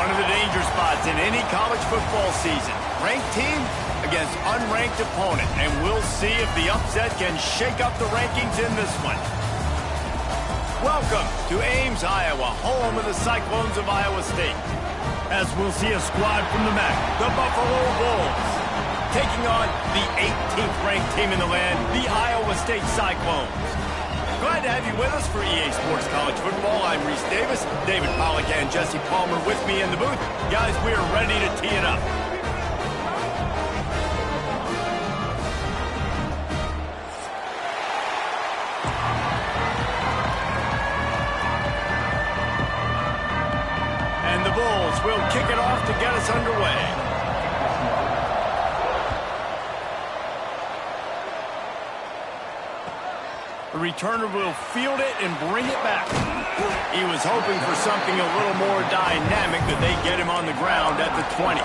One of the danger spots in any college football season. Ranked team against unranked opponent. And we'll see if the upset can shake up the rankings in this one. Welcome to Ames, Iowa, home of the Cyclones of Iowa State. As we'll see a squad from the MAC, the Buffalo Bulls, taking on the 18th ranked team in the land, the Iowa State Cyclones. Glad to have you with us for EA Sports College Football. I'm Reese Davis, David Pollack and Jesse Palmer with me in the booth. Guys, we are ready to tee it up. And the Bulls will kick it off to get us underway. The returner will field it and bring it back. He was hoping for something a little more dynamic, that they get him on the ground at the 20.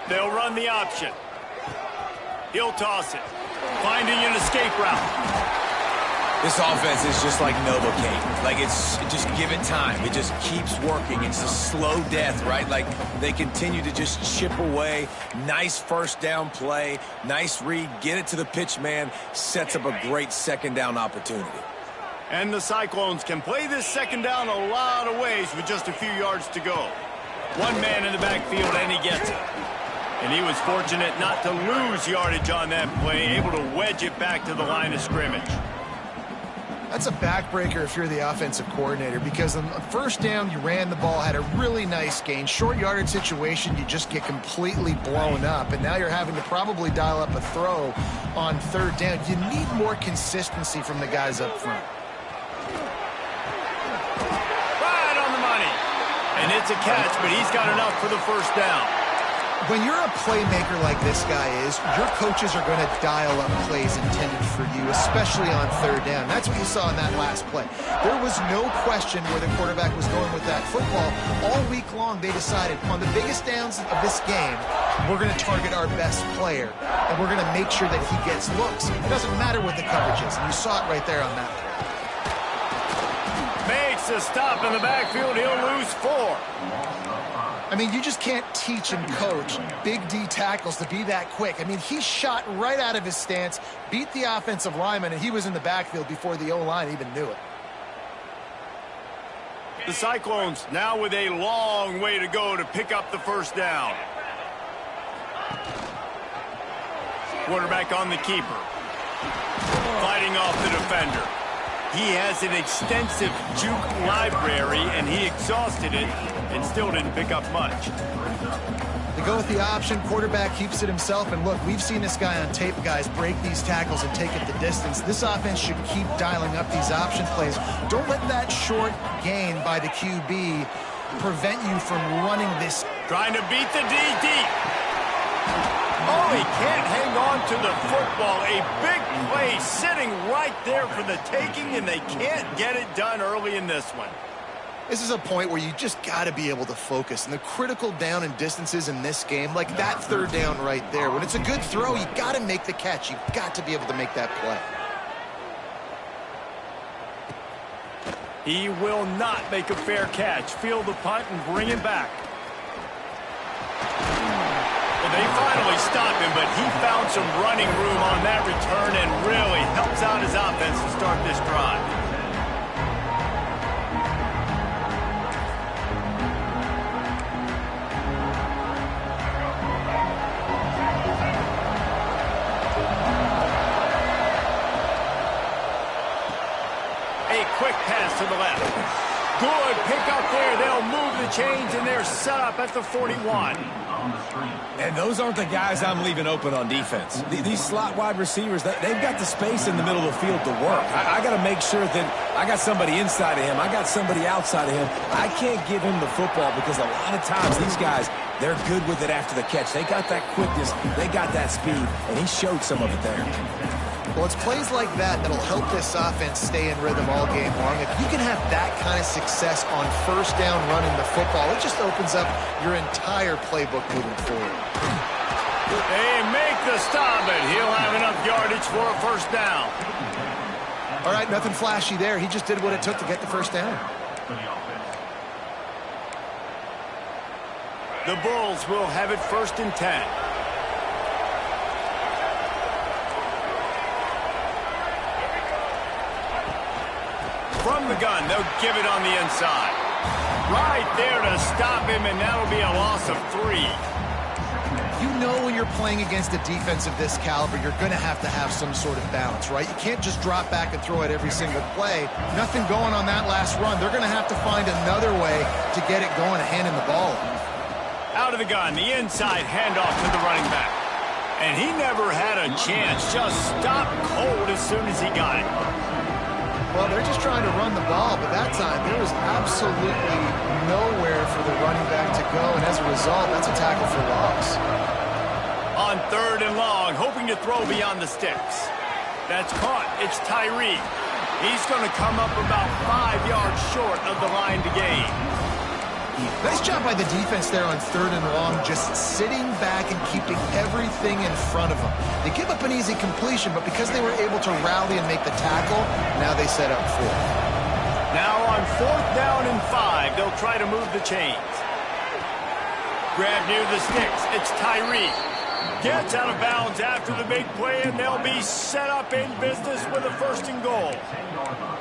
They'll run the option. He'll toss it, finding an escape route. This offense is just like Novocaine. Like, just give it time. It just keeps working. It's a slow death, right? Like, they continue to just chip away. Nice first down play. Nice read. Get it to the pitch man. Sets up a great second down opportunity. And the Cyclones can play this second down a lot of ways with just a few yards to go. One man in the backfield, and he gets it. And he was fortunate not to lose yardage on that play, able to wedge it back to the line of scrimmage. That's a backbreaker if you're the offensive coordinator, because on the first down, you ran the ball, had a really nice gain. Short yardage situation, you just get completely blown up, and now you're having to probably dial up a throw on third down. You need more consistency from the guys up front. Right on the money. And it's a catch, but he's got enough for the first down. When you're a playmaker like this guy is, your coaches are going to dial up plays intended for you, especially on third down. That's what you saw in that last play. There was no question where the quarterback was going with that football. All week long, they decided on the biggest downs of this game, we're going to target our best player, and we're going to make sure that he gets looks. It doesn't matter what the coverage is, and you saw it right there on that play. Makes a stop in the backfield. He'll lose 4. I mean, you just can't teach and coach big D tackles to be that quick. I mean, he shot right out of his stance, beat the offensive lineman, and he was in the backfield before the O-line even knew it. The Cyclones now with a long way to go to pick up the first down. Quarterback on the keeper. Fighting off the defender. He has an extensive juke library, and he exhausted it and still didn't pick up much. They go with the option. Quarterback keeps it himself. And look, we've seen this guy on tape, guys, break these tackles and take it the distance. This offense should keep dialing up these option plays. Don't let that short gain by the QB prevent you from running this. Trying to beat the D deep. Oh, he can't hang on to the football. A big play sitting right there for the taking, and they can't get it done early in this one. This is a point where you just got to be able to focus. And the critical down and distances in this game, like that third down right there, when it's a good throw, you got to make the catch. You've got to be able to make that play. He will not make a fair catch. Field the punt and bring it back. Well, they finally stopped him, but he found some running room on that return and really helps out his offense to start this drive. A quick pass to the left. Good pick up there. They'll move the chains, and they're set up at the 41. And those aren't the guys I'm leaving open on defense. These slot wide receivers, they've got the space in the middle of the field to work. I got to make sure that I got somebody inside of him. I got somebody outside of him. I can't give him the football because a lot of times these guys, they're good with it after the catch. They got that quickness. They got that speed, and he showed some of it there. Well, it's plays like that that'll help this offense stay in rhythm all game long. If you can have that kind of success on first down running the football, it just opens up your entire playbook moving forward. They make the stop, and he'll have enough yardage for a first down. All right, nothing flashy there. He just did what it took to get the first down. The Bulls will have it 1st and 10. From the gun, they'll give it on the inside. Right there to stop him, and that'll be a loss of 3. You know when you're playing against a defense of this caliber, you're going to have some sort of balance, right? You can't just drop back and throw it every single play. Nothing going on that last run. They're going to have to find another way to get it going and handing the ball off. Out of the gun, the inside handoff to the running back. And he never had a chance, just stopped cold as soon as he got it. Well, they're just trying to run the ball, but that time there was absolutely nowhere for the running back to go, and as a result, that's a tackle for loss. On 3rd and long, hoping to throw beyond the sticks. That's caught. It's Tyree. He's going to come up about 5 yards short of the line to gain. Nice job by the defense there on 3rd and long, just sitting back and keeping everything in front of them. They give up an easy completion, but because they were able to rally and make the tackle, now they set up 4th. Now on 4th down and 5, they'll try to move the chains. Grab near the sticks. It's Tyree. Gets out of bounds after the big play, and they'll be set up in business with a 1st and goal.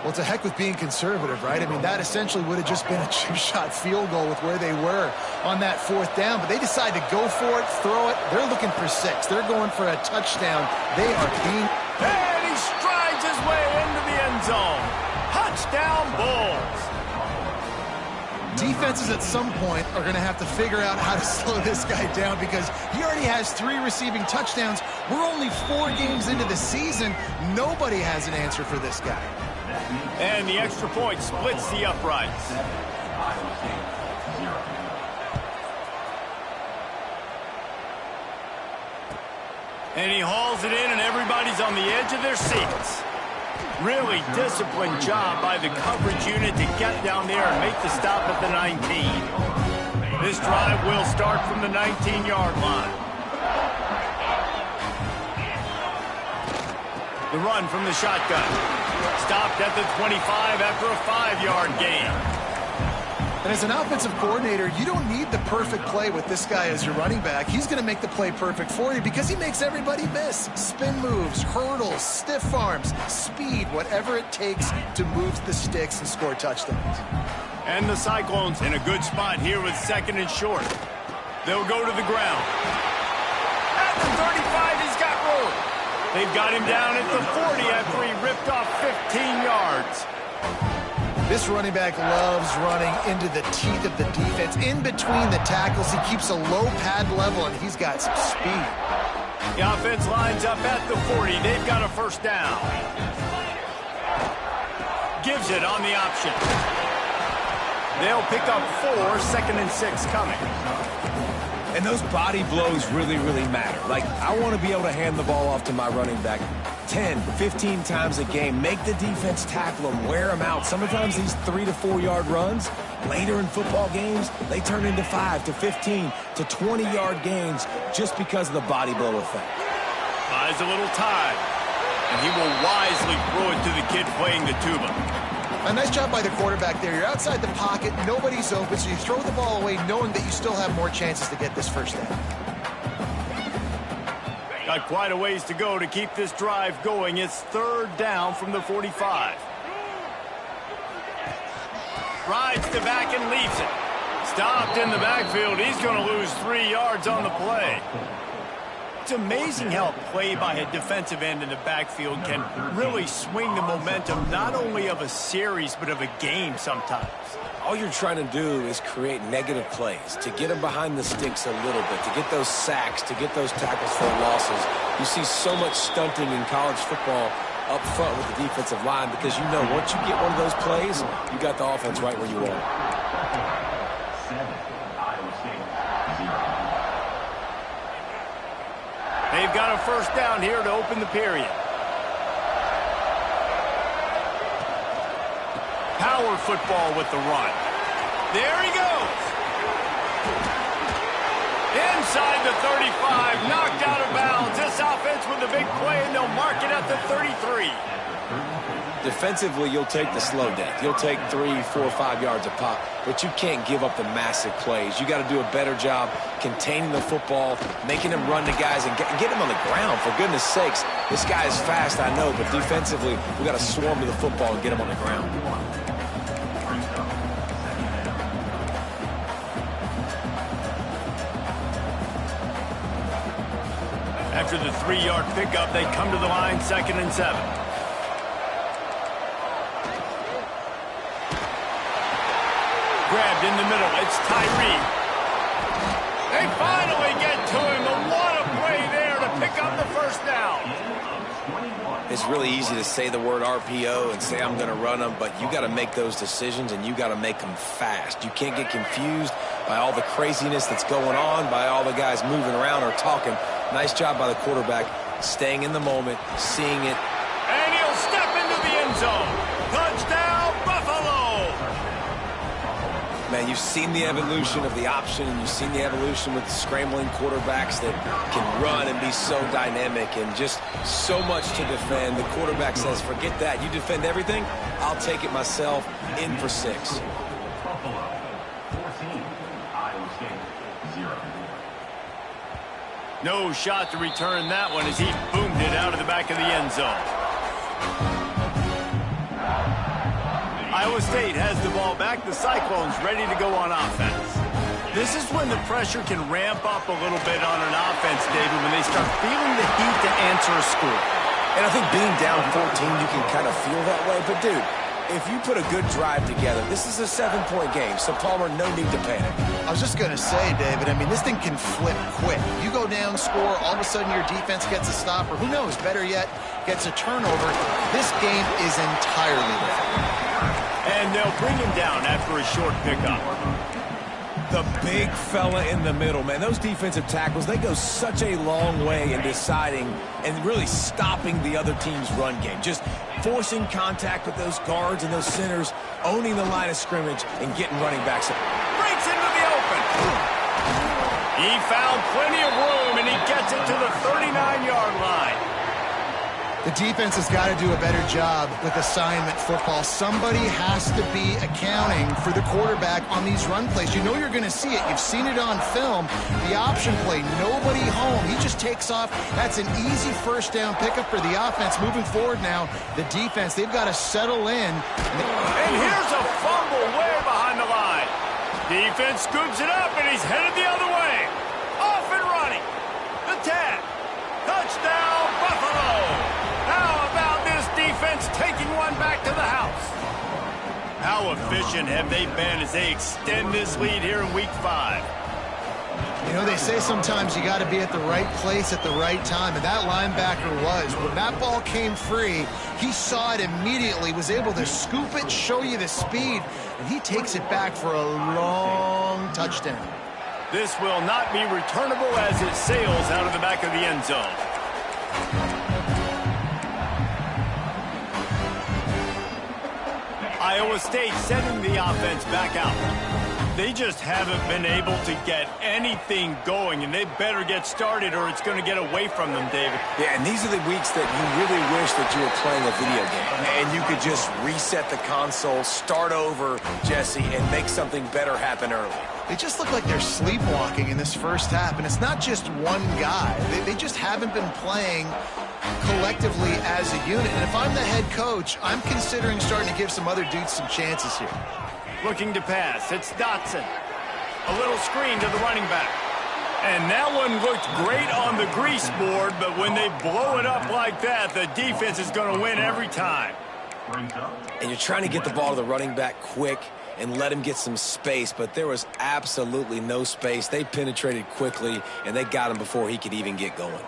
Well, to heck with being conservative, right? I mean, that essentially would have just been a chip shot field goal with where they were on that 4th down, but they decide to go for it, throw it. They're looking for 6. They're going for a touchdown. They are being... And he strides his way into the end zone. Touchdown, Bulls. Defenses at some point are going to have to figure out how to slow this guy down because he already has 3 receiving touchdowns. We're only 4 games into the season. Nobody has an answer for this guy. And the extra point splits the uprights. And he hauls it in, and everybody's on the edge of their seats. Really disciplined job by the coverage unit to get down there and make the stop at the 19. This drive will start from the 19-yard line. The run from the shotgun. Stopped at the 25 after a 5-yard gain. And as an offensive coordinator, you don't need the perfect play with this guy as your running back. He's going to make the play perfect for you because he makes everybody miss. Spin moves, hurdles, stiff arms, speed, whatever it takes to move the sticks and score touchdowns. And the Cyclones in a good spot here with 2nd and short. They'll go to the ground. At the 35, he's got room. They've got him down at the 40 after he ripped off 15 yards. This running back loves running into the teeth of the defense. In between the tackles, he keeps a low pad level, and he's got some speed. The offense lines up at the 40. They've got a 1st down. Gives it on the option. They'll pick up 4, 2nd and 6 coming. And those body blows really, really matter. Like, I want to be able to hand the ball off to my running back 10, 15 times a game. Make the defense tackle them, wear them out. Sometimes these 3 to 4 yard runs, later in football games, they turn into 5 to 15 to 20 yard gains just because of the body blow effect. Buys a little time, and he will wisely throw it to the kid playing the tuba. A nice job by the quarterback there. You're outside the pocket, nobody's open, so you throw the ball away knowing that you still have more chances to get this 1st down. Got quite a ways to go to keep this drive going. It's 3rd down from the 45. Rides to back and leaves it. Stopped in the backfield. He's going to lose 3 yards on the play. It's amazing how a play by a defensive end in the backfield can really swing the momentum not only of a series but of a game sometimes. All you're trying to do is create negative plays, to get them behind the sticks a little bit, to get those sacks, to get those tackles for losses. You see so much stunting in college football up front with the defensive line because you know once you get one of those plays, you got the offense right where you want it. They've got a 1st down here to open the period. power football with the run. There he goes. Inside the 35, knocked out of bounds. This offense with a big play, and they'll mark it at the 33. Defensively, you'll take the slow death. You'll take 3, 4, 5 yards a pop, but you can't give up the massive plays. You got to do a better job containing the football, making them run to guys, and get them on the ground. For goodness sakes, this guy is fast, I know, but defensively, we got to swarm to the football and get him on the ground. After the 3-yard pickup, they come to the line, 2nd and 7. Grabbed in the middle, it's Tyree. They finally get to him, and what a play there to pick up the first down. It's really easy to say the word RPO and say I'm going to run them, but you got to make those decisions, and you got to make them fast. You can't get confused by all the craziness that's going on, by all the guys moving around or talking. Nice job by the quarterback, staying in the moment, seeing it. And he'll step into the end zone. Touchdown, Buffalo! Man, you've seen the evolution of the option, and you've seen the evolution with the scrambling quarterbacks that can run and be so dynamic and just so much to defend. The quarterback says, forget that. You defend everything, I'll take it myself. In for 6. No shot to return that one as he boomed it out of the back of the end zone. Iowa State has the ball back. The Cyclones ready to go on offense. This is when the pressure can ramp up a little bit on an offense, David, when they start feeling the heat to answer a score. And I think being down 14, you can kind of feel that way. But, dude, if you put a good drive together, this is a 7-point game. So, Palmer, no need to panic. I was just going to say, David, I mean, this thing can flip quick. You go down, score, all of a sudden your defense gets a stop, or who knows, better yet, gets a turnover. This game is entirely different. And they'll bring him down after a short pickup. The big fella in the middle, man. Those defensive tackles, they go such a long way in deciding and really stopping the other team's run game. Just forcing contact with those guards and those centers, owning the line of scrimmage, and getting running backs. Breaks into the open. He found plenty of room, and he gets it to the 39-yard line. The defense has got to do a better job with assignment football. Somebody has to be accounting for the quarterback on these run plays. You know you're going to see it. You've seen it on film. The option play, nobody home. He just takes off. That's an easy first down pickup for the offense. Moving forward now, the defense, they've got to settle in. And here's a fumble way behind the line. Defense scoops it up, and he's headed the other way. Off and running. The 10. Touchdown, Buffalo. How about this defense taking one back to the house? How efficient have they been as they extend this lead here in Week 5? You know, they say sometimes you got to be at the right place at the right time, and that linebacker was. When that ball came free, he saw it immediately, was able to scoop it, show you the speed, and he takes it back for a long touchdown. This will not be returnable as it sails out of the back of the end zone. Iowa State sending the offense back out. They just haven't been able to get anything going, and they better get started or it's going to get away from them, David. Yeah, and these are the weeks that you really wish that you were playing a video game and you could just reset the console, start over, Jesse, and make something better happen early. They just look like they're sleepwalking in this first half, and it's not just one guy. They just haven't been playing collectively as a unit. And if I'm the head coach, I'm considering starting to give some other dudes some chances here. Looking to pass. It's Dotson. A little screen to the running back. And that one looked great on the grease board, but when they blow it up like that, the defense is going to win every time. And you're trying to get the ball to the running back quick and let him get some space, but there was absolutely no space. They penetrated quickly, and they got him before he could even get going.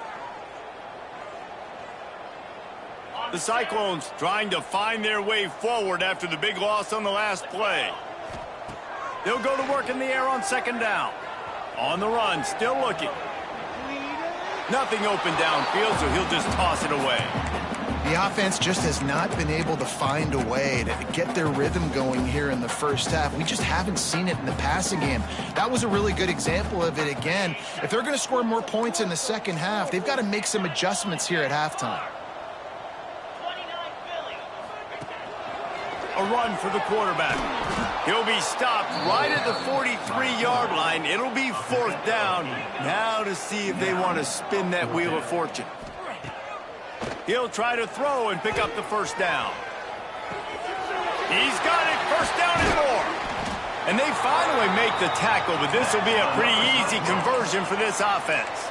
The Cyclones trying to find their way forward after the big loss on the last play. They'll go to work in the air on second down. On the run, still looking. Nothing open downfield, so he'll just toss it away. The offense just has not been able to find a way to get their rhythm going here in the first half. We just haven't seen it in the passing game. That was a really good example of it again. If they're going to score more points in the second half, they've got to make some adjustments here at halftime. A run for the quarterback. He'll be stopped right at the 43-yard line. It'll be 4th down. Now to see if they want to spin that wheel of fortune. He'll try to throw and pick up the 1st down. He's got it. 1st down and more. And they finally make the tackle, but this will be a pretty easy conversion for this offense.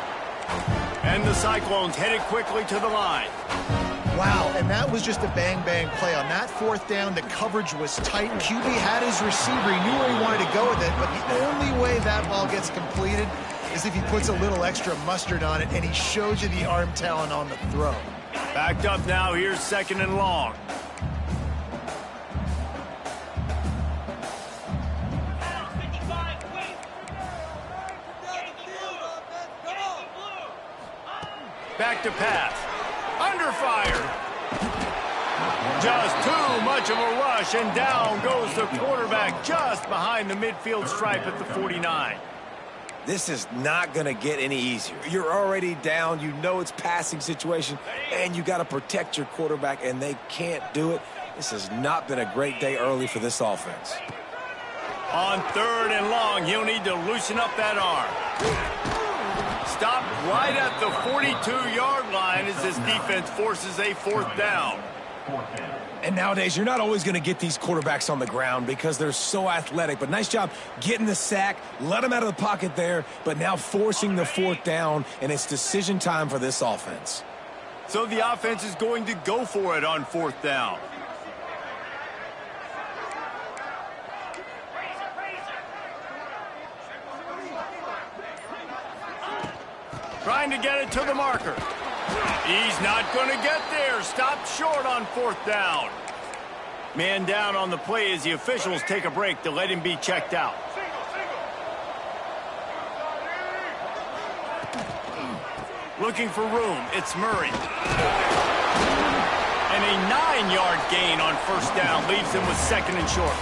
And the Cyclones headed quickly to the line. Wow, and that was just a bang-bang play. On that 4th down, the coverage was tight. QB had his receiver. He knew where he wanted to go with it, but the only way that ball gets completed is if he puts a little extra mustard on it, and he shows you the arm talent on the throw. Backed up now. Here's 2nd and long. Back to pass. Under fire. Just too much of a rush, and down goes the quarterback just behind the midfield stripe at the 49. This is not going to get any easier. You're already down. You know it's passing situation, and you got to protect your quarterback, and they can't do it. This has not been a great day early for this offense. On 3rd and long, he'll need to loosen up that arm. Stopped right at the 42-yard line as this defense forces a 4th down. And nowadays, you're not always going to get these quarterbacks on the ground because they're so athletic. But nice job getting the sack, let them out of the pocket there, but now forcing the 4th down, and it's decision time for this offense. So the offense is going to go for it on 4th down. Trying to get it to the marker. He's not going to get there. Stopped short on 4th down. Man down on the play as the officials take a break to let him be checked out. Looking for room. It's Murray. And a 9-yard gain on 1st down leaves him with 2nd and short.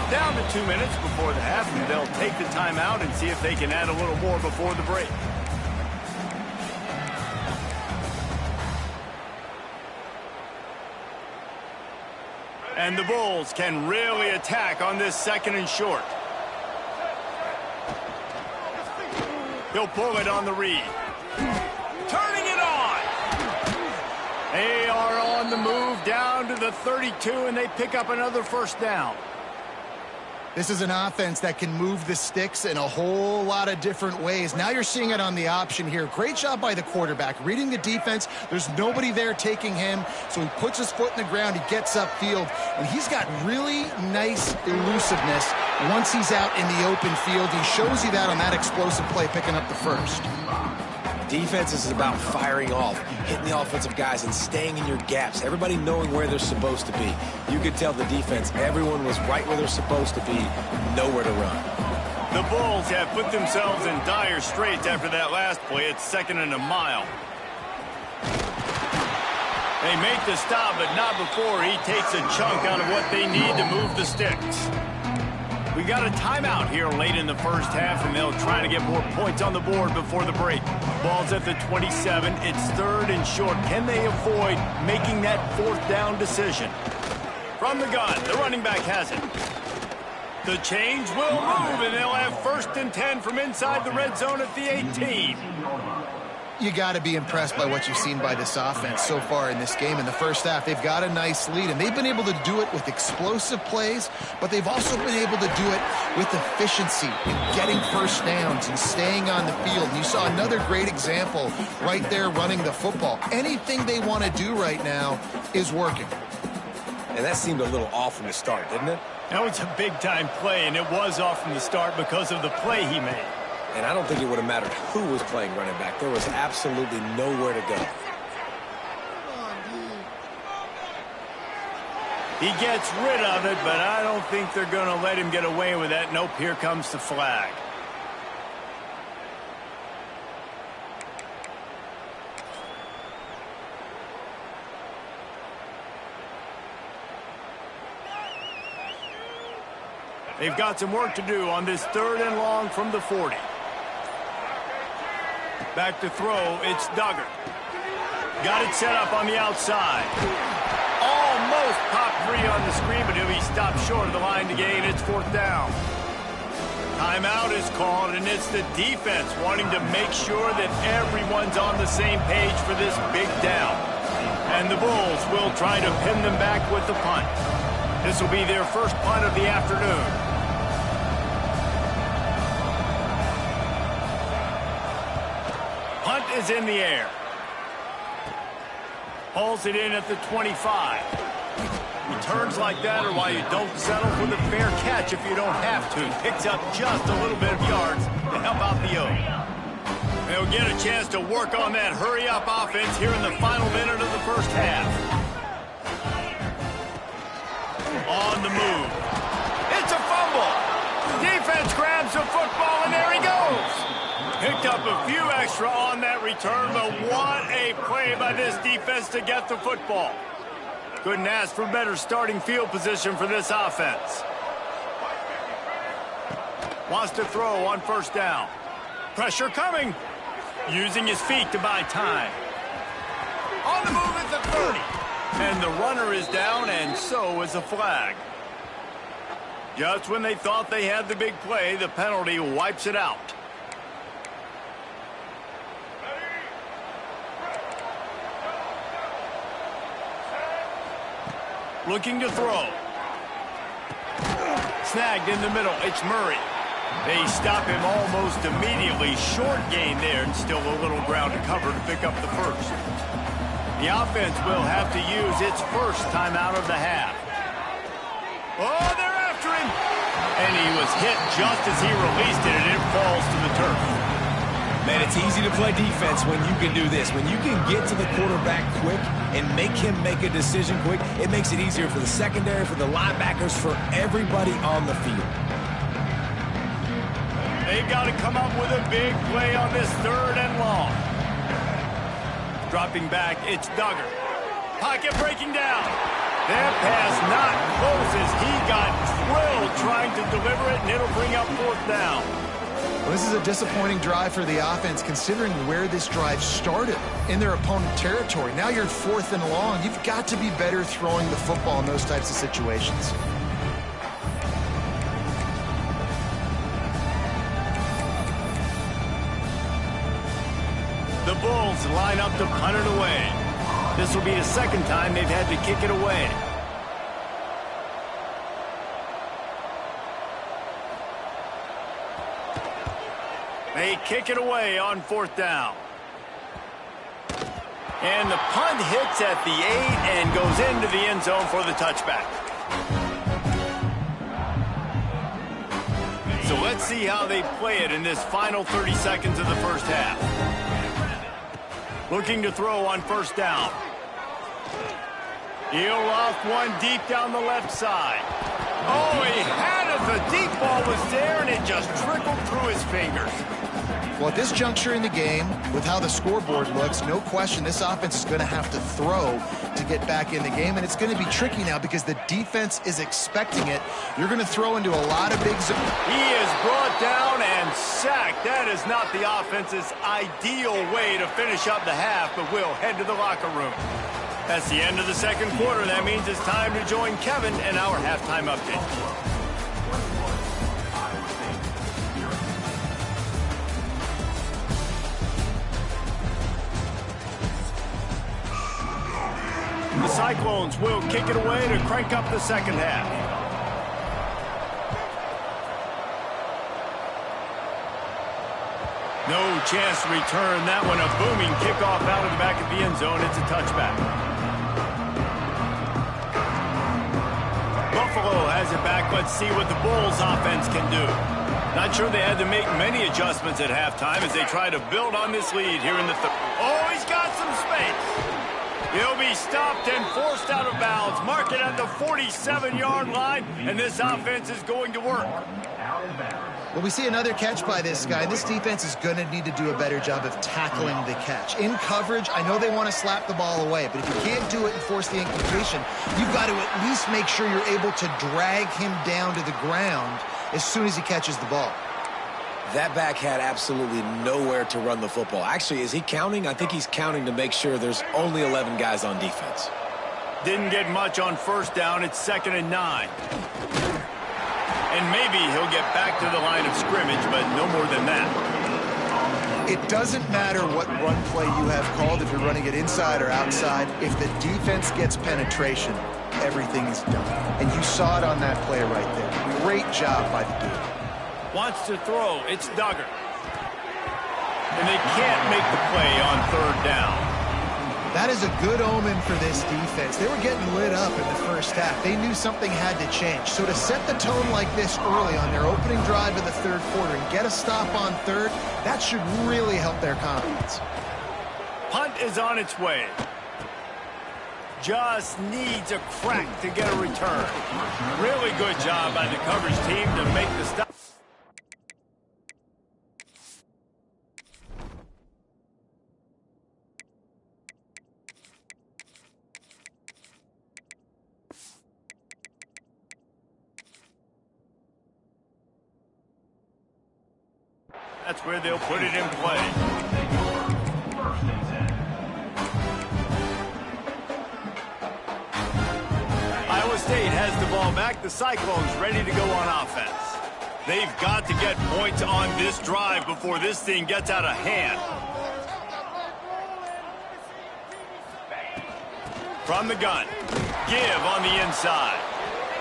Down to 2 minutes before the half, and they'll take the timeout and see if they can add a little more before the break. And the Bulls can really attack on this 2nd and short. He'll pull it on the read. Turning it on. They are on the move down to the 32, and they pick up another 1st down. This is an offense that can move the sticks in a whole lot of different ways. Now you're seeing it on the option here. Great job by the quarterback. Reading the defense, there's nobody there taking him, so he puts his foot in the ground, he gets upfield, and he's got really nice elusiveness once he's out in the open field. He shows you that on that explosive play, picking up the 1st. Defense is about firing off, hitting the offensive guys and staying in your gaps, everybody knowing where they're supposed to be. You could tell the defense, everyone was right where they're supposed to be, nowhere to run. The Bulls have put themselves in dire straits after that last play. It's 2nd and a mile. They make the stop, but not before he takes a chunk out of what they need to move the sticks. We got a timeout here late in the first half, and they'll try to get more points on the board before the break. Ball's at the 27. It's 3rd and short. Can they avoid making that 4th down decision? From the gun, the running back has it. The change will move, and they'll have 1st and 10 from inside the red zone at the 18. You got to be impressed by what you've seen by this offense so far in this game. In the first half, they've got a nice lead, and they've been able to do it with explosive plays, but they've also been able to do it with efficiency and getting 1st downs and staying on the field. And you saw another great example right there running the football. Anything they want to do right now is working. And that seemed a little off from the start, didn't it? That was a big-time play, and it was off from the start because of the play he made. And I don't think it would have mattered who was playing running back. There was absolutely nowhere to go. He gets rid of it, but I don't think they're going to let him get away with that. Nope, here comes the flag. They've got some work to do on this 3rd and long from the 40. Back to throw, it's Duggar. Got it set up on the outside. Almost popped free on the screen, but he'll be stopped short of the line to gain. It's 4th down. Timeout is called, and it's the defense wanting to make sure that everyone's on the same page for this big down. And the Bulls will try to pin them back with the punt. This will be their first punt of the afternoon. Punt is in the air. Hauls it in at the 25. Returns like that are why you don't settle for the fair catch if you don't have to. Picks up just a little bit of yards to help out the O. They'll get a chance to work on that hurry-up offense here in the final minute of the first half. On the move. It's a fumble. Defense grabs the football, and there he goes. Picked up a few extra on that return, but what a play by this defense to get the football. Couldn't ask for better starting field position for this offense. Wants to throw on 1st down. Pressure coming. Using his feet to buy time. On the move at the 30. And the runner is down, and so is a flag. Just when they thought they had the big play, the penalty wipes it out. Looking to throw. Snagged in the middle. It's Murray. They stop him almost immediately. Short gain there, and still a little ground to cover to pick up the first. The offense will have to use its first timeout of the half. Oh, they're after him. And he was hit just as he released it, and it falls to the turf. Man, it's easy to play defense when you can do this. When you can get to the quarterback quick and make him make a decision quick, it makes it easier for the secondary, for the linebackers, for everybody on the field. They've got to come up with a big play on this 3rd and long. Dropping back, it's Duggar. Pocket breaking down. That pass not close as he got drilled trying to deliver it, and it'll bring up 4th down. Well, this is a disappointing drive for the offense, considering where this drive started, in their opponent territory. Now you're 4th and long. You've got to be better throwing the football in those types of situations. The Bulls line up to punt it away. This will be the 2nd time they've had to kick it away. They kick it away on 4th down. And the punt hits at the 8 and goes into the end zone for the touchback. So let's see how they play it in this final 30 seconds of the first half. Looking to throw on 1st down. He'll loft one deep down the left side. Oh, he had it. The deep ball was there, and it just trickled through his fingers. Well, at this juncture in the game, with how the scoreboard looks, no question this offense is going to have to throw to get back in the game, and it's going to be tricky now because the defense is expecting it. You're going to throw into a lot of big zones. He is brought down and sacked. That is not the offense's ideal way to finish up the half, but we'll head to the locker room. That's the end of the 2nd quarter. That means it's time to join Kevin and our halftime update. The Cyclones will kick it away to crank up the 2nd half. No chance to return that one. A booming kickoff out of the back of the end zone. It's a touchback. Buffalo has it back. Let's see what the Bulls offense can do. Not sure they had to make many adjustments at halftime as they try to build on this lead here in the 3rd. Oh, he's got some space. He'll be stopped and forced out of bounds. Mark it at the 47-yard line, and this offense is going to work. Well, we see another catch by this guy. This defense is going to need to do a better job of tackling the catch. In coverage, I know they want to slap the ball away, but if you can't do it and force the incompletion, you've got to at least make sure you're able to drag him down to the ground as soon as he catches the ball. That back had absolutely nowhere to run the football. Actually, is he counting? I think he's counting to make sure there's only 11 guys on defense. Didn't get much on first down. It's 2nd and 9. And maybe he'll get back to the line of scrimmage, but no more than that. It doesn't matter what run play you have called, if you're running it inside or outside. If the defense gets penetration, everything is done. And you saw it on that play right there. Great job by the dude. Wants to throw. It's Duggar. And they can't make the play on 3rd down. That is a good omen for this defense. They were getting lit up in the first half. They knew something had to change. So to set the tone like this early on their opening drive of the 3rd quarter and get a stop on 3rd, that should really help their confidence. Punt is on its way. Just needs a crack to get a return. Really good job by the coverage team to make the stop. That's where they'll put it in play. Iowa State has the ball back. The Cyclones ready to go on offense. They've got to get points on this drive before this thing gets out of hand. From the gun. Give on the inside.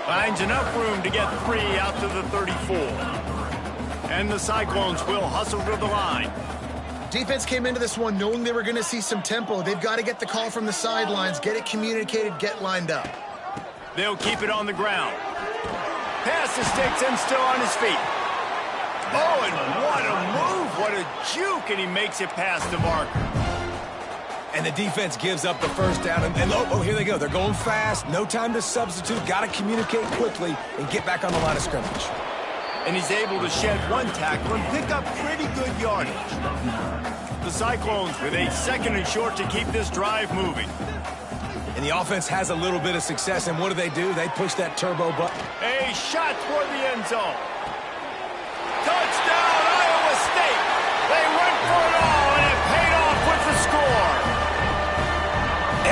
Finds enough room to get 3 out to the 34. And the Cyclones will hustle to the line. Defense came into this one knowing they were going to see some tempo. They've got to get the call from the sidelines, get it communicated, get lined up. They'll keep it on the ground. Pass to Sticks and still on his feet. Oh, and what a move, what a juke, and he makes it past the marker. And the defense gives up the first down. And oh, here they go. They're going fast. No time to substitute. Got to communicate quickly and get back on the line of scrimmage. And he's able to shed one tackle and pick up pretty good yardage. The Cyclones with a 2nd and short to keep this drive moving. And the offense has a little bit of success, and what do? They push that turbo button. A shot toward the end zone. Touchdown, Iowa State! They went for it all, and it paid off with the score.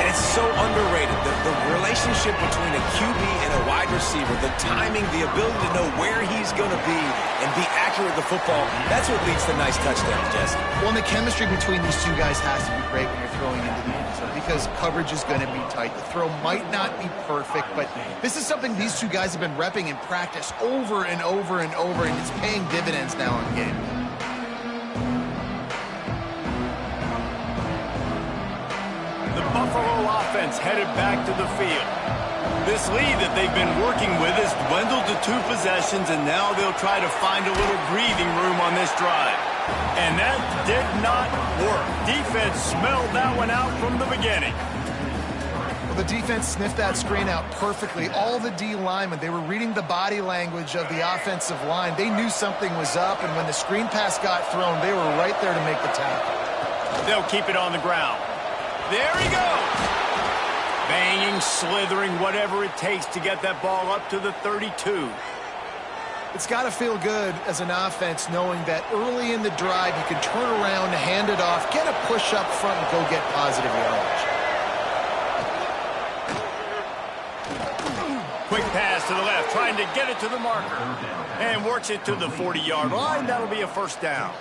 And it's so underrated. The relationship between a QB and a wide receiver, the timing, the ability to know where he's going to be and be accurate with the football, that's what leads to nice touchdowns, Jesse. Well, and the chemistry between these two guys has to be great when you're throwing into the end zone because coverage is going to be tight. The throw might not be perfect, but this is something these two guys have been repping in practice over and over and over, and it's paying dividends now in game. The Buffalo offense headed back to the field. This lead that they've been working with has dwindled to 2 possessions, and now they'll try to find a little breathing room on this drive. And that did not work. Defense smelled that one out from the beginning. Well, the defense sniffed that screen out perfectly. All the D linemen, they were reading the body language of the offensive line. They knew something was up, and when the screen pass got thrown, they were right there to make the tackle. They'll keep it on the ground. There he goes. Banging, slithering, whatever it takes to get that ball up to the 32. It's got to feel good as an offense knowing that early in the drive you can turn around, hand it off, get a push up front, and go get positive yardage. Quick pass to the left, trying to get it to the marker. And works it to the 40-yard line. That'll be a 1st down.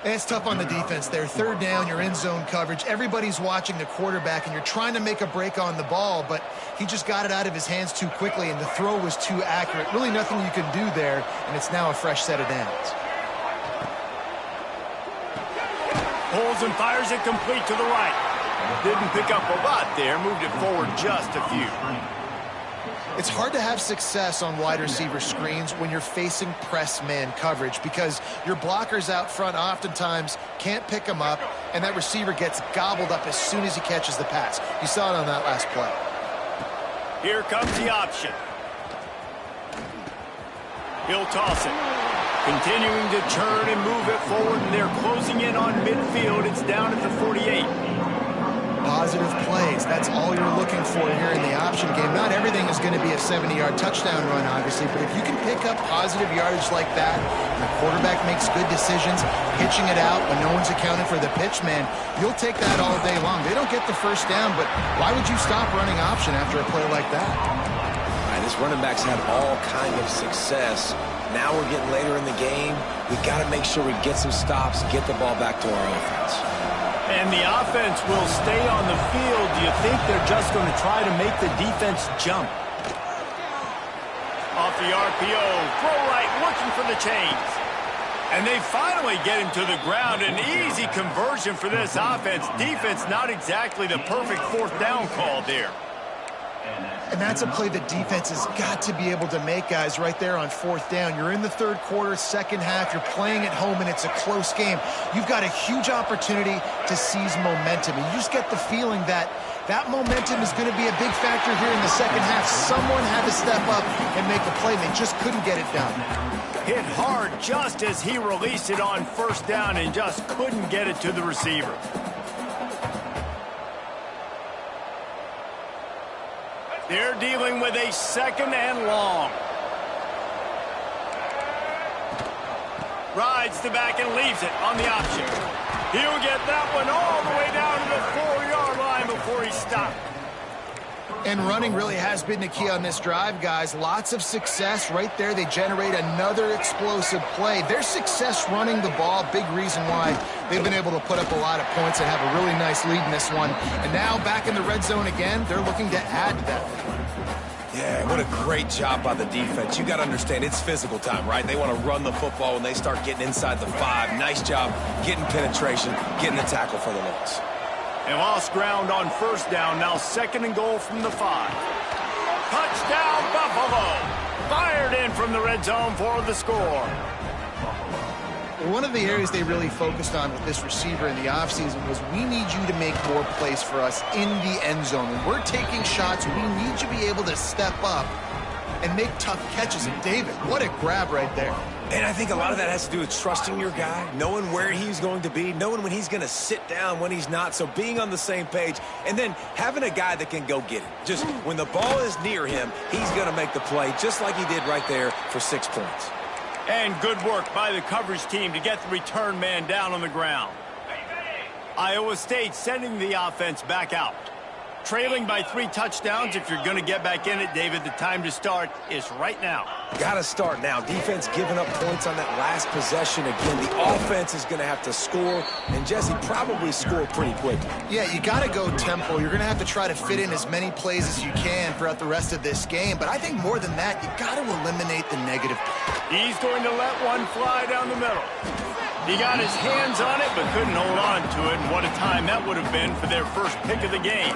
And it's tough on the defense there. 3rd down, you're in zone coverage. Everybody's watching the quarterback, and you're trying to make a break on the ball, but he just got it out of his hands too quickly, and the throw was too accurate. Really nothing you can do there, and it's now a fresh set of downs. Pulls and fires it complete to the right. Didn't pick up a lot there, moved it forward just a few. It's hard to have success on wide receiver screens when you're facing press man coverage because your blockers out front oftentimes can't pick them up, and that receiver gets gobbled up as soon as he catches the pass. You saw it on that last play. Here comes the option. He'll toss it. Continuing to turn and move it forward, and they're closing in on midfield. It's down at the 48. Positive plays. That's all you're looking for here in the option game. Not everything is going to be a 70-yard touchdown run, obviously, but if you can pick up positive yardage like that, and the quarterback makes good decisions, pitching it out when no one's accounting for the pitch, man, you'll take that all day long. They don't get the first down, but why would you stop running option after a play like that? All right, this running back's had all kind of success. Now we're getting later in the game. We got to make sure we get some stops, get the ball back to our offense. And the offense will stay on the field. Do you think they're just going to try to make the defense jump? Off the RPO, throw right, looking for the chains. And they finally get him to the ground. An easy conversion for this offense. Defense, not exactly the perfect fourth down call there. And that's a play the defense has got to be able to make, guys, right there on fourth down. You're in the third quarter, second half. You're playing at home, and it's a close game. You've got a huge opportunity to seize momentum. And you just get the feeling that that momentum is going to be a big factor here in the second half. Someone had to step up and make a play, and they just couldn't get it done. Hit hard just as he released it on first down and just couldn't get it to the receiver. They're dealing with a second and long. Rides the back and leaves it on the option. He'll get that one all the way down to the 4-yard line before he stopped. And running really has been the key on this drive, guys. Lots of success right there. They generate another explosive play. Their success running the ball, big reason why they've been able to put up a lot of points and have a really nice lead in this one. And now back in the red zone again, they're looking to add to that. Yeah, what a great job by the defense. You got to understand, it's physical time, right? They want to run the football when they start getting inside the 5. Nice job getting penetration, getting the tackle for the loss. And lost ground on first down. Now second and goal from the 5. Touchdown, Buffalo. Fired in from the red zone for the score. One of the areas they really focused on with this receiver in the offseason was we need you to make more plays for us in the end zone. When we're taking shots, we need you to be able to step up and make tough catches. And David, what a grab right there. And I think a lot of that has to do with trusting your guy, knowing where he's going to be, knowing when he's going to sit down, when he's not. So being on the same page, and then having a guy that can go get it. Just when the ball is near him, he's going to make the play, just like he did right there for 6 points. And good work by the coverage team to get the return man down on the ground. Iowa State sending the offense back out. Trailing by 3 touchdowns. If you're going to get back in it, David, the time to start is right now. Got to start now. Defense giving up points on that last possession. Again, the offense is going to have to score, and Jesse probably score pretty quickly. Yeah, you got to go tempo. You're going to have to try to fit in as many plays as you can throughout the rest of this game. But I think more than that, you got to eliminate the negative. He's going to let one fly down the middle. He got his hands on it, but couldn't hold on to it. And what a time that would have been for their first pick of the game.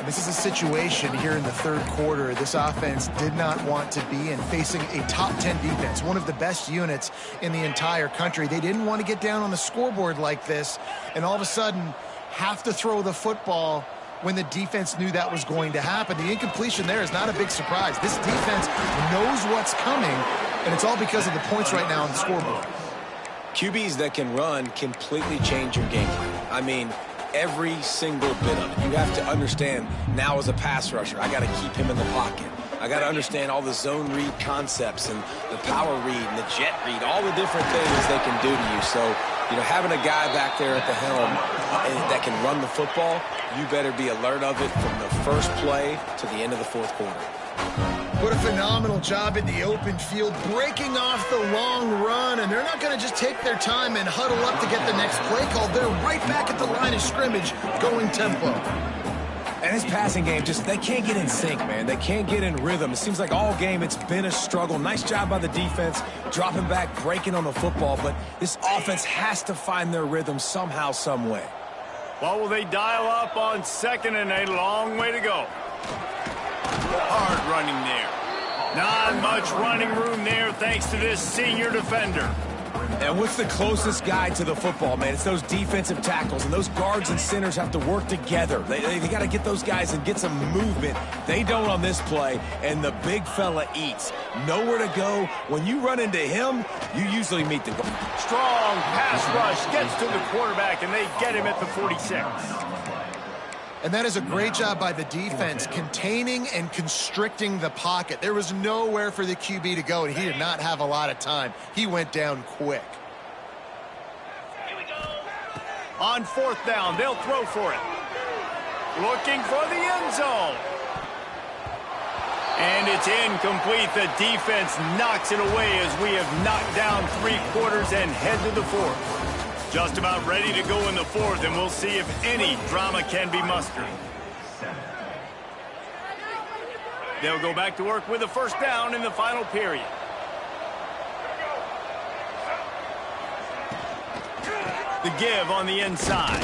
This is a situation here in the third quarter this offense did not want to be in, facing a top 10 defense, one of the best units in the entire country. They didn't want to get down on the scoreboard like this and all of a sudden have to throw the football when the defense knew that was going to happen. The incompletion there is not a big surprise. This defense knows what's coming, and it's all because of the points right now on the scoreboard. QBs that can run completely change your game plan. I mean, every single bit of it. You have to understand now as a pass rusher, I got to keep him in the pocket. I got to understand all the zone read concepts and the power read and the jet read, all the different things they can do to you. So, you know, having a guy back there at the helm that can run the football, you better be alert of it from the first play to the end of the fourth quarter. What a phenomenal job in the open field, breaking off the long run, and they're not going to just take their time and huddle up to get the next play call. They're right back at the line of scrimmage, going tempo. And his passing game, just they can't get in sync, man. They can't get in rhythm. It seems like all game it's been a struggle. Nice job by the defense, dropping back, breaking on the football, but this offense has to find their rhythm somehow, some way. Well, will they dial up on second and a long way to go? Hard running there. Not much running room there thanks to this senior defender. And what's the closest guy to the football, man? It's those defensive tackles, and those guards and centers have to work together. They got to get those guys and get some movement. They don't on this play, and the big fella eats. Nowhere to go. When you run into him, you usually meet the goal. Strong pass rush gets to the quarterback, and they get him at the 46. And that is a great job by the defense, containing and constricting the pocket. There was nowhere for the QB to go, and he did not have a lot of time. He went down quick. On 4th down, they'll throw for it. Looking for the end zone. And it's incomplete. The defense knocks it away as we have knocked down 3 quarters and head to the 4th. Just about ready to go in the 4th, and we'll see if any drama can be mustered. They'll go back to work with a 1st down in the final period. The give on the inside.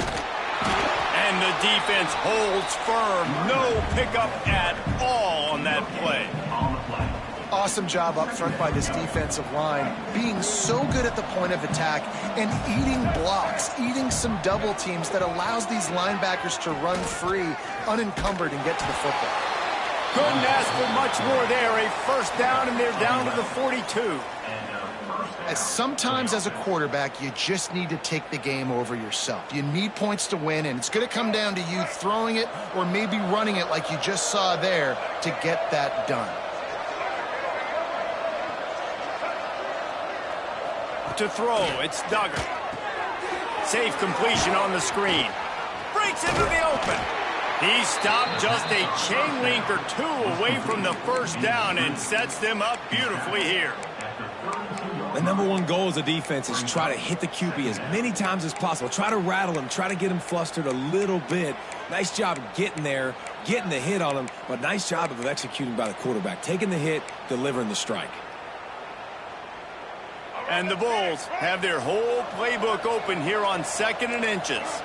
And the defense holds firm. No pickup at all on that play. Awesome job up front by this defensive line, being so good at the point of attack and eating blocks, eating some double teams that allows these linebackers to run free, unencumbered, and get to the football. Couldn't ask for much more there. A 1st down, and they're down to the 42. As sometimes as a quarterback, you just need to take the game over yourself. You need points to win, and it's going to come down to you throwing it or maybe running it like you just saw there to get that done. To throw, it's Duggar. Safe completion on the screen. Breaks into the open. He stopped just a chain link or 2 away from the 1st down and sets them up beautifully here. The #1 goal as a defense is try to hit the QB as many times as possible. Try to rattle him. Try to get him flustered a little bit. Nice job getting there, getting the hit on him, but nice job of executing by the quarterback. Taking the hit, delivering the strike. And the Bulls have their whole playbook open here on 2nd and inches.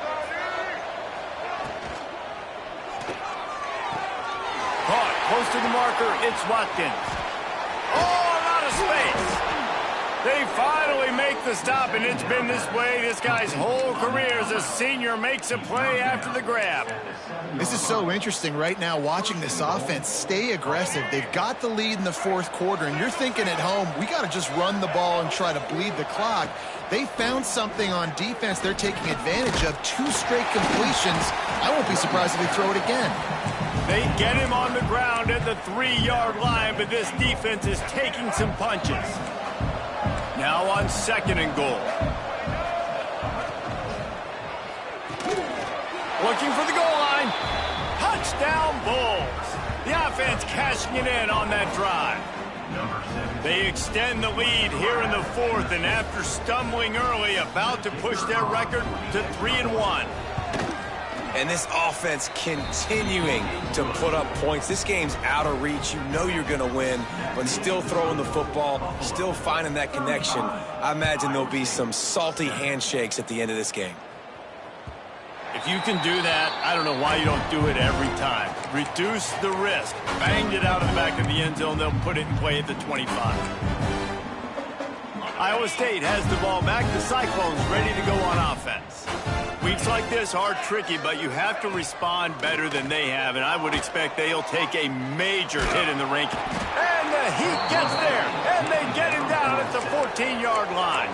Caught close to the marker, it's Watkins. Oh, a lot of space. They finally make the stop, and it's been this way this guy's whole career as a senior makes a play after the grab. This is so interesting right now watching this offense stay aggressive. They've got the lead in the 4th quarter, and you're thinking at home, we got to just run the ball and try to bleed the clock. They found something on defense they're taking advantage of. 2 straight completions. I won't be surprised if they throw it again. They get him on the ground at the 3-yard line, but this defense is taking some punches. Now on 2nd and goal. Looking for the goal line. Touchdown Bulls. The offense cashing it in on that drive. They extend the lead here in the 4th, and after stumbling early, about to push their record to 3-1. And this offense continuing to put up points. This game's out of reach. You know you're going to win, but still throwing the football, still finding that connection. I imagine there'll be some salty handshakes at the end of this game. If you can do that, I don't know why you don't do it every time. Reduce the risk. Banged it out of the back of the end zone. They'll put it in play at the 25. Iowa State has the ball back. The Cyclones ready to go on offense. Weeks like this are tricky, but you have to respond better than they have, and I would expect they'll take a major hit in the ranking. And the Heat gets there, and they get him down at the 14-yard line.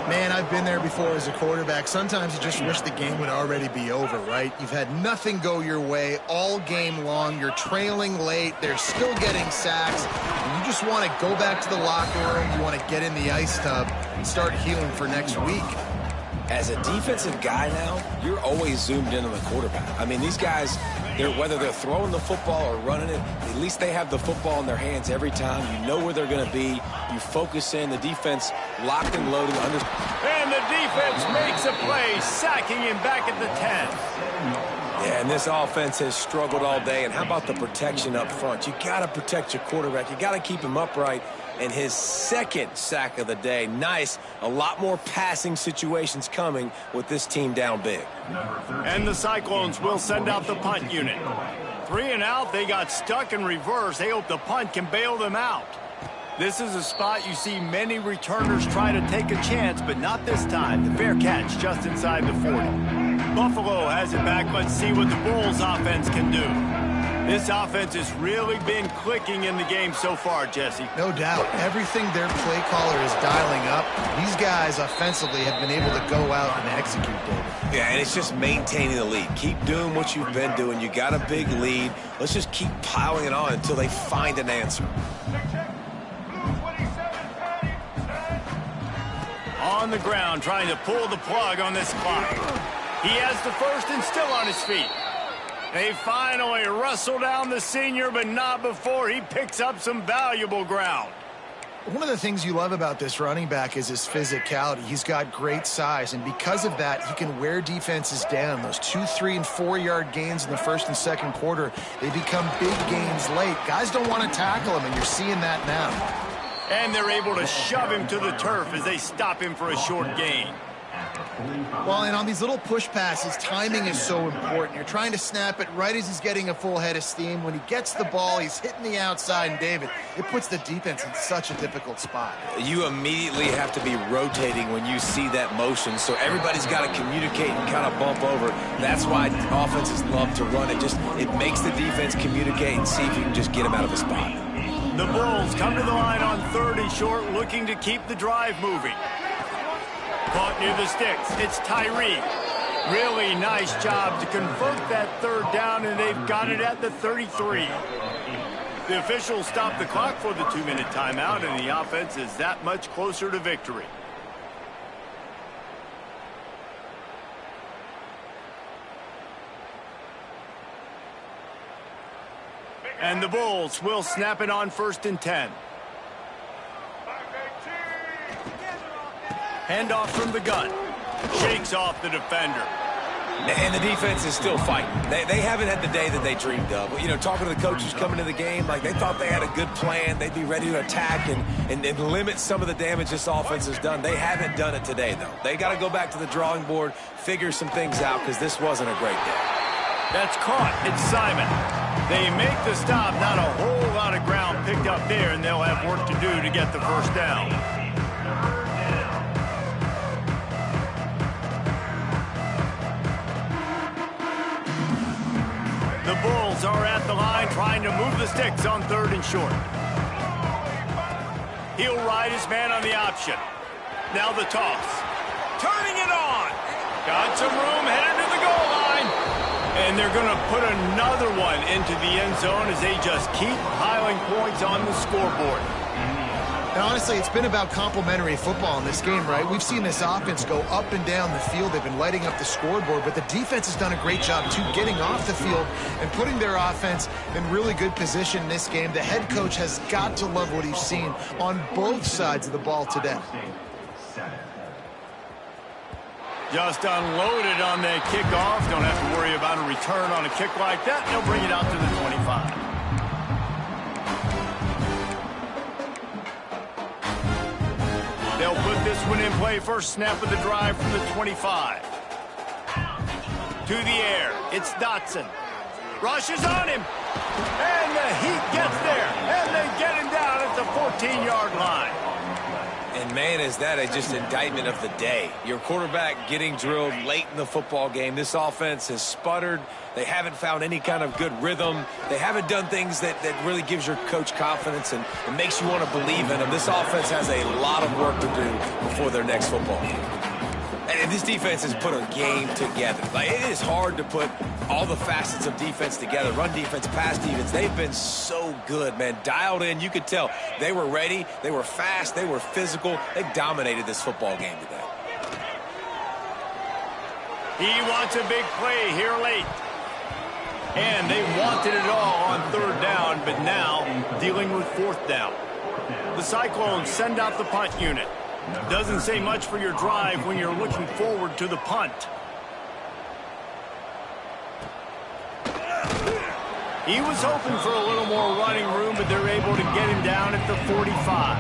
Man, I've been there before as a quarterback. Sometimes you just wish the game would already be over, right? You've had nothing go your way all game long. You're trailing late. They're still getting sacks. And you just want to go back to the locker room. You want to get in the ice tub and start healing for next week. As a defensive guy now, you're always zoomed in on the quarterback. I mean, these guys, whether they're throwing the football or running it, at least they have the football in their hands every time. You know where they're going to be. You focus in. The defense locked and loaded. And the defense makes a play, sacking him back at the 10. Yeah, and this offense has struggled all day. And how about the protection up front? You got to protect your quarterback. You got to keep him upright. And his 2nd sack of the day. Nice. A lot more passing situations coming with this team down big. And the Cyclones will send out the punt unit. 3 and out. They got stuck in reverse. They hope the punt can bail them out. This is a spot you see many returners try to take a chance, but not this time. The fair catch just inside the 40. Buffalo has it back. Let's see what the Bulls offense can do. This offense has really been clicking in the game so far, Jesse. No doubt. Everything their play caller is dialing up, these guys offensively have been able to go out and execute, David. Yeah, and it's just maintaining the lead. Keep doing what you've been doing. You got a big lead. Let's just keep piling it on until they find an answer. On the ground, trying to pull the plug on this clock. He has the first and still on his feet. They finally wrestle down the senior, but not before he picks up some valuable ground. One of the things you love about this running back is his physicality. He's got great size, and because of that, he can wear defenses down. Those 2, 3, and 4-yard gains in the first and second quarter, they become big gains late. Guys don't want to tackle him, and you're seeing that now. And they're able to shove him to the turf as they stop him for a short gain. Well, and on these little push passes, timing is so important. You're trying to snap it right as he's getting a full head of steam. When he gets the ball, he's hitting the outside, and David, it puts the defense in such a difficult spot. You immediately have to be rotating when you see that motion, so everybody's got to communicate and kind of bump over. That's why offenses love to run it. It makes the defense communicate and see if you can just get him out of a spot. The Bulls come to the line on 3rd and short, looking to keep the drive moving. Caught near the sticks. It's Tyree. Really nice job to convert that 3rd down, and they've got it at the 33. The officials stop the clock for the 2-minute timeout, and the offense is that much closer to victory. And the Bulls will snap it on 1st and 10. Handoff from the gun. Shakes off the defender. And the defense is still fighting. They haven't had the day that they dreamed of. You know, talking to the coaches coming to the game, like they thought they had a good plan. They'd be ready to attack and limit some of the damage this offense has done. They haven't done it today, though. They got to go back to the drawing board, figure some things out, because this wasn't a great day. That's caught. It's Simon. They make the stop. Not a whole lot of ground picked up there, and they'll have work to do to get the first down. The Bulls are at the line trying to move the sticks on 3rd and short. He'll ride his man on the option. Now the toss. Turning it on. Got some room headed to the goal line. And they're going to put another one into the end zone as they just keep piling points on the scoreboard. And honestly, it's been about complementary football in this game, right? We've seen this offense go up and down the field. They've been lighting up the scoreboard, but the defense has done a great job, too, getting off the field and putting their offense in really good position in this game. The head coach has got to love what he's seen on both sides of the ball today. Just unloaded on that kickoff. Don't have to worry about a return on a kick like that. They'll bring it out to the 25. They'll put this one in play. First snap of the drive from the 25. To the air. It's Dotson. Rushes on him. And the Heat gets there. And they get him down at the 14-yard line. And, man, is that just indictment of the day. Your quarterback getting drilled late in the football game. This offense has sputtered. They haven't found any kind of good rhythm. They haven't done things that really gives your coach confidence and makes you want to believe in them. This offense has a lot of work to do before their next football game. And this defense has put a game together. Like, it is hard to put all the facets of defense together. Run defense, pass defense. They've been so good, man. Dialed in. You could tell they were ready. They were fast. They were physical. They dominated this football game today. He wants a big play here late. And they wanted it all on 3rd down, but now dealing with 4th down. The Cyclones send out the punt unit. Doesn't say much for your drive when you're looking forward to the punt. He was hoping for a little more running room, but they're able to get him down at the 45.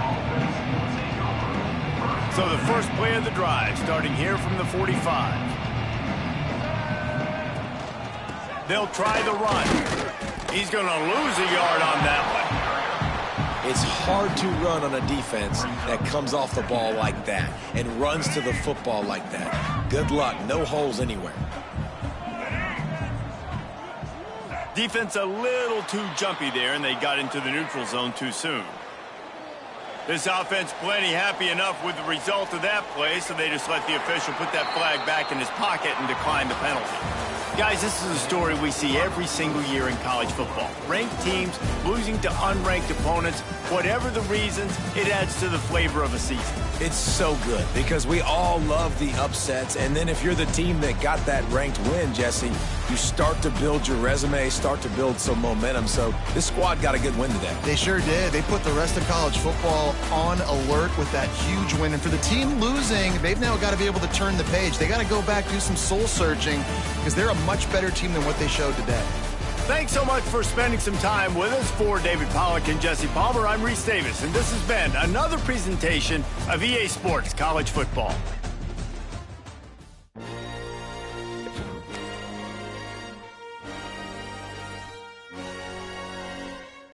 So the first play of the drive starting here from the 45. They'll try the run. He's going to lose a yard on that one. It's hard to run on a defense that comes off the ball like that and runs to the football like that. Good luck. No holes anywhere. Defense a little too jumpy there, and they got into the neutral zone too soon. This offense plenty happy enough with the result of that play, so they just let the official put that flag back in his pocket and decline the penalty. Guys, this is a story we see every single year in college football. Ranked teams losing to unranked opponents. Whatever the reasons, it adds to the flavor of a season. It's so good because we all love the upsets, and then if you're the team that got that ranked win, Jesse, you start to build your resume, start to build some momentum. So this squad got a good win today. They sure did. They put the rest of college football on alert with that huge win. And for the team losing, they've now got to be able to turn the page. They got to go back, do some soul searching, because they're a much better team than what they showed today. Thanks so much for spending some time with us. For David Pollack and Jesse Palmer, I'm Reese Davis, and this has been another presentation of EA Sports College Football.